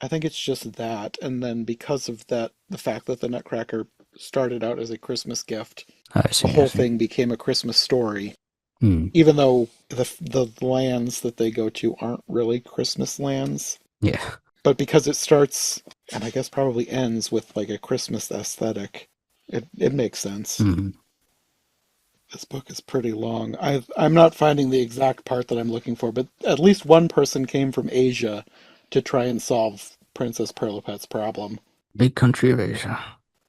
S1: I think it's just that. And then because of that, the fact that the Nutcracker started out as a Christmas gift,
S2: I
S1: the
S2: see. I
S1: whole
S2: see.
S1: thing became a Christmas story.
S2: Hmm.
S1: Even though the lands that they go to aren't really Christmas lands.
S2: Yeah.
S1: But because it starts, and I guess probably ends with like a Christmas aesthetic, it makes sense.
S2: Hmm.
S1: This book is pretty long. I'm not finding the exact part that I'm looking for, but at least one person came from Asia to try and solve Princess Perlipet's problem.
S2: Big country of Asia.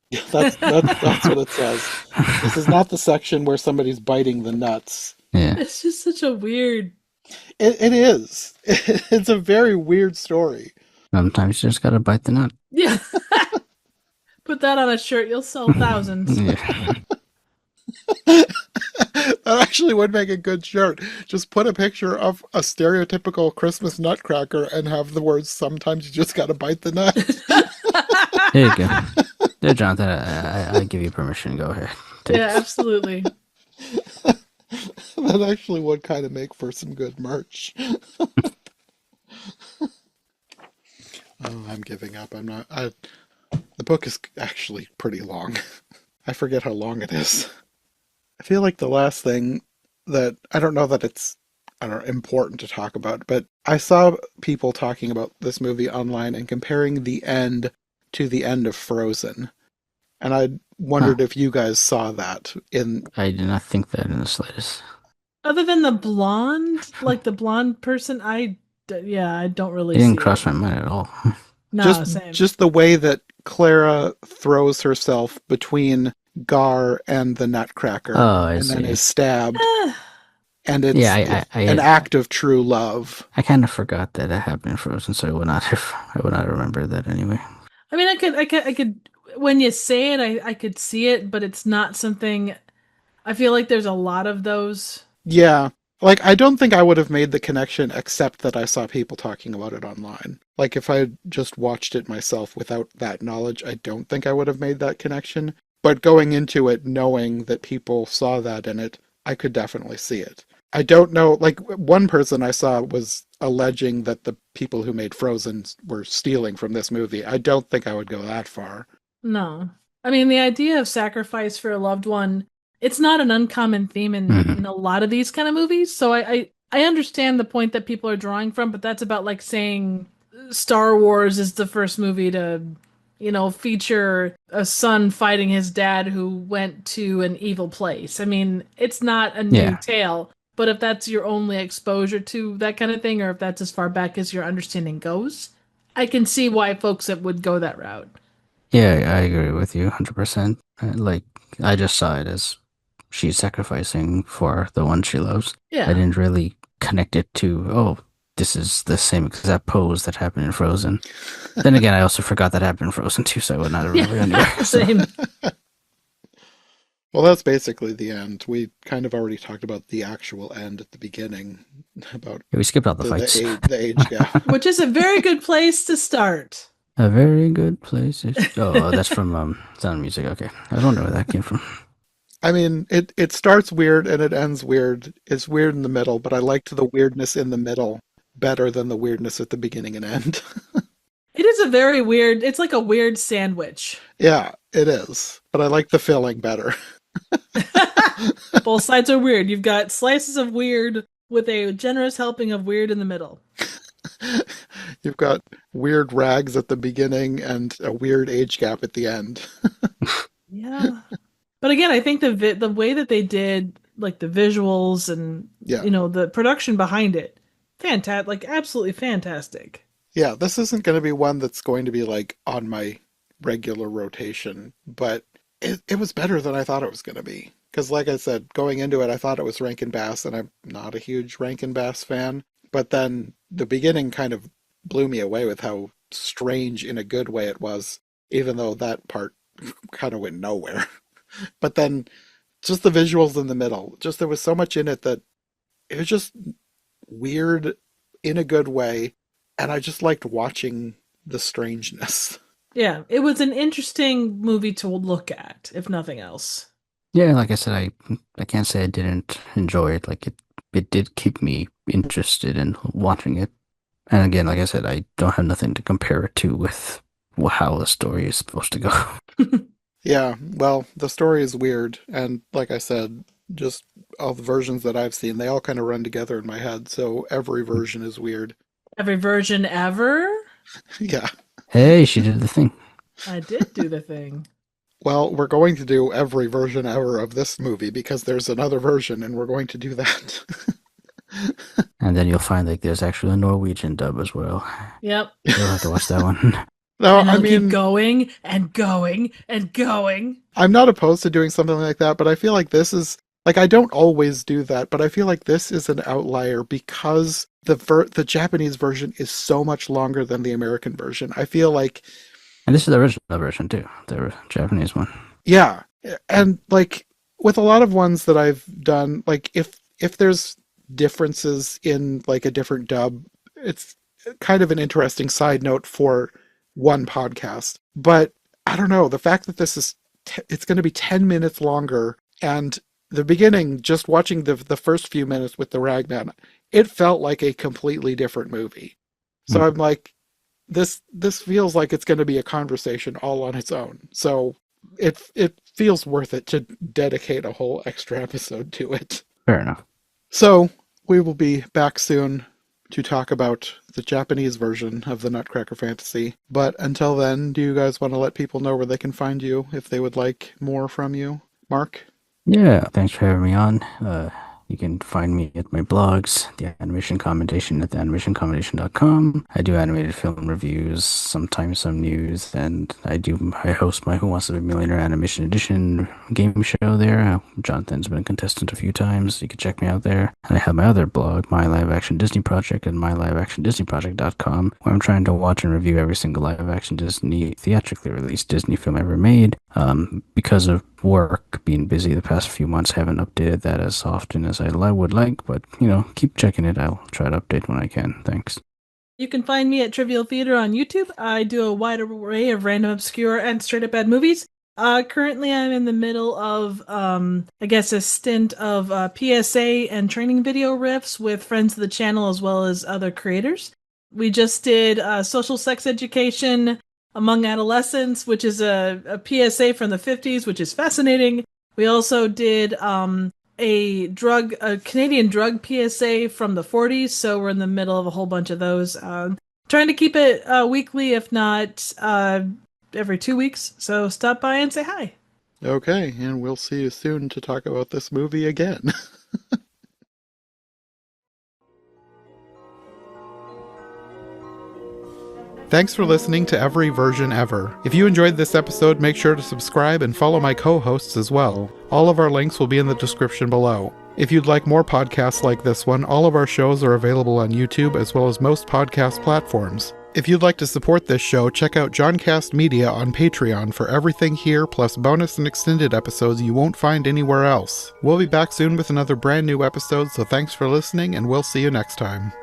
S1: Yeah, that's what it says. This is not the section where somebody's biting the nuts.
S2: Yeah.
S3: It's just such a weird.
S1: It is. It's a very weird story.
S2: Sometimes you just gotta bite the nut.
S3: Yeah. Put that on a shirt, you'll sell thousands.
S2: Yeah.
S1: That actually would make a good shirt. Just put a picture of a stereotypical Christmas nutcracker and have the words, sometimes you just gotta bite the nut.
S2: There you go. There, Jonathan. I give you permission. Go ahead. Take
S3: Yeah,
S2: it.
S3: absolutely.
S1: That actually would kind of make for some good merch. Oh, I'm giving up. I'm not. The book is actually pretty long. I forget how long it is. I feel like the last thing that I don't know that it's I don't know, important to talk about, but I saw people talking about this movie online and comparing the end to the end of Frozen. And I
S2: Huh.
S1: wondered if you guys saw that in.
S2: I did not think that in the slightest.
S3: Other than the blonde, like the blonde person, yeah, I don't
S2: It
S3: really
S2: didn't
S3: see it.
S2: cross my mind at all.
S3: No,
S1: just
S3: same.
S1: just the way that Clara throws herself between Gar and the Nutcracker
S2: Oh, I
S1: and then
S2: see.
S1: is stabbed,
S3: Eh,
S1: and
S2: Yeah,
S1: it's an act of true love.
S2: I kind of forgot that that happened in Frozen, so I would not have, I would not remember that anyway.
S3: I mean, I could. When you say it, I could see it, but it's not something. I feel like there's a lot of those.
S1: Yeah, Like, I don't think I would have made the connection except that I saw people talking about it online. Like, if I had just watched it myself without that knowledge, I don't think I would have made that connection. But going into it knowing that people saw that in it, I could definitely see it. I don't know, like, one person I saw was alleging that the people who made Frozen were stealing from this movie. I don't think I would go that far.
S3: No. I mean, the idea of sacrifice for a loved one, it's not an uncommon theme in a lot of these kind of movies. So I understand the point that people are drawing from, but that's about like saying Star Wars is the first movie to, feature a son fighting his dad who went to an evil place. I mean, it's not a new
S2: Yeah.
S3: tale, but if that's your only exposure to that kind of thing, or if that's as far back as your understanding goes, I can see why folks that would go that route.
S2: Yeah, I agree with you 100%. Like, I just saw it as she's sacrificing for the one she loves. I
S3: Yeah.
S2: didn't really connect it to, oh, this is the same exact pose that happened in Frozen. Then again, I also forgot that happened in Frozen too, so I would not remember anyway. So,
S3: Same.
S1: Well, that's basically the end. We kind of already talked about the actual end at the beginning, about
S2: yeah, we skipped all the
S1: the
S2: fights.
S1: the age gap.
S3: Which is a very good place to start.
S2: A very good place. Oh, that's from Sound of Music. Okay, I don't know where that came from.
S1: I mean, it starts weird and it ends weird. It's weird in the middle, but I liked the weirdness in the middle better than the weirdness at the beginning and end.
S3: It is a very weird, it's like a weird sandwich.
S1: Yeah, it is. But I like the filling better.
S3: Both sides are weird. You've got slices of weird with a generous helping of weird in the middle.
S1: You've got weird rags at the beginning and a weird age gap at the end.
S3: Yeah. But again, I think the way that they did like the visuals and
S1: Yeah.
S3: the production behind it, fantastic, like absolutely fantastic.
S1: Yeah, this isn't going to be one that's going to be like on my regular rotation, but it was better than I thought it was going to be. Because like I said, going into it, I thought it was Rankin Bass, and I'm not a huge Rankin Bass fan. But then the beginning kind of blew me away with how strange in a good way it was, even though that part kind of went nowhere. But then just the visuals in the middle, just there was so much in it that it was just weird in a good way. And I just liked watching the strangeness.
S3: Yeah, it was an interesting movie to look at, if nothing else.
S2: Yeah, like I said, I can't say I didn't enjoy it. Like it did keep me interested in watching it. And again, like I said, I don't have nothing to compare it to with how the story is supposed to go.
S1: Yeah, well, the story is weird. And like I said, just all the versions that I've seen, they all kind of run together in my head. So every version is weird.
S3: Every version ever?
S1: Yeah.
S2: Hey, she did the thing.
S3: I did do the thing.
S1: Well, we're going to do every version ever of this movie because there's another version and we're going to do that.
S2: And then you'll find like there's actually a Norwegian dub as well.
S3: Yep.
S2: You'll have to watch that one.
S1: No,
S3: And
S1: I
S3: I'll
S1: mean,
S3: keep going and going and going.
S1: I'm not opposed to doing something like that, but I feel like this is like I don't always do that, but I feel like this is an outlier because the Japanese version is so much longer than the American version. I feel like
S2: And this is the original version too, the Japanese one.
S1: yeah, and like with a lot of ones that I've done, like if there's differences in like a different dub, it's kind of an interesting side note for one podcast. But I don't know, the fact that this is it's going to be 10 minutes longer, and the beginning, just watching the first few minutes with the Ragman, it felt like a completely different movie. So I'm like, this feels like it's going to be a conversation all on its own. So it feels worth it to dedicate a whole extra episode to it.
S2: Fair enough.
S1: So we will be back soon to talk about the Japanese version of the Nutcracker Fantasy. But until then, do you guys want to let people know where they can find you if they would like more from you? Mark?
S2: Yeah, thanks for having me on. You can find me at my blogs, The Animation Commendation at theanimationcommendation.com. I do animated film reviews, sometimes some news, and I host my Who Wants to Be a Millionaire Animation Edition game show there. Jonathan's been a contestant a few times. You can check me out there. And I have my other blog, My Live Action Disney Project at myliveactiondisneyproject.com, where I'm trying to watch and review every single live action Disney theatrically released Disney film ever made. Because of work being busy the past few months, haven't updated that as often as as I would like, but, keep checking it. I'll try to update when I can. Thanks.
S3: You can find me at Trivial Theater on YouTube. I do a wide array of random, obscure, and straight up bad movies. Currently, I'm in the middle of, I guess, a stint of PSA and training video riffs with friends of the channel as well as other creators. We just did social sex education among adolescents, which is a PSA from the 50s, which is fascinating. We also did a Canadian drug PSA from the 40s, so we're in the middle of a whole bunch of those. Trying to keep it weekly, if not every 2 weeks, so stop by and say hi.
S1: Okay, and we'll see you soon to talk about this movie again. Thanks for listening to Every Version Ever. If you enjoyed this episode, make sure to subscribe and follow my co-hosts as well. All of our links will be in the description below. If you'd like more podcasts like this one, all of our shows are available on YouTube as well as most podcast platforms. If you'd like to support this show, check out Johncast Media on Patreon for everything here, plus bonus and extended episodes you won't find anywhere else. We'll be back soon with another brand new episode, so thanks for listening, and we'll see you next time.